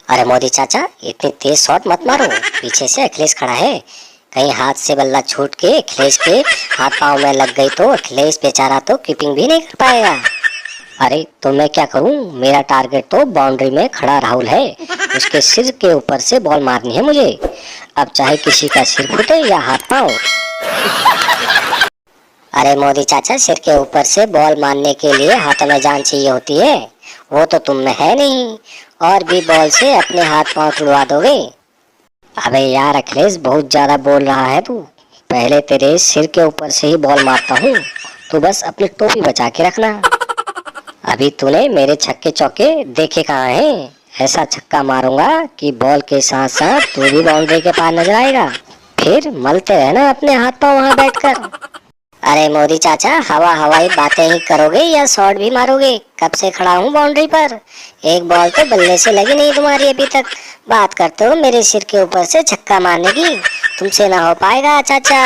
अरे मोदी चाचा, इतनी तेज शॉट मत मारो, पीछे से अखिलेश खड़ा है। कहीं हाथ से बल्ला छूट के अखिलेश के हाथ पांव में लग गई तो अखिलेश बेचारा तो कीपिंग भी नहीं कर पाएगा। अरे तो मैं क्या करूं, मेरा टारगेट तो बाउंड्री में खड़ा राहुल है, उसके सिर के ऊपर से बॉल मारनी है मुझे। अब चाहे किसी का सिर फूटे या हाथ पांव। अरे मोदी चाचा, सिर के ऊपर से बॉल मारने के लिए हाथों में जान चाहिए होती है, वो तो तुम में है नहीं। और भी बॉल से अपने हाथ पांव तुड़वा दोगे। अबे यार अखिलेश, बहुत ज्यादा बोल रहा है तू। पहले तेरे सिर के ऊपर से ही बॉल मारता हूँ, तू बस अपनी टोपी बचा के रखना। अभी तूने मेरे छक्के चौके देखे कहाँ हैं? ऐसा छक्का मारूंगा कि बॉल के साथ साथ तू भी बाउंड्री के पार नजर आएगा। फिर मलते रहना अपने हाथ पांव वहां बैठकर। अरे मोदी चाचा, हवा हवाई बातें ही करोगे या शॉट भी मारोगे? कब से खड़ा हूँ बाउंड्री पर, एक बॉल तो बल्ले से लगी नहीं तुम्हारी अभी तक। बात करते हो मेरे सिर के ऊपर से छक्का मारने की, तुमसे ना हो पाएगा चाचा।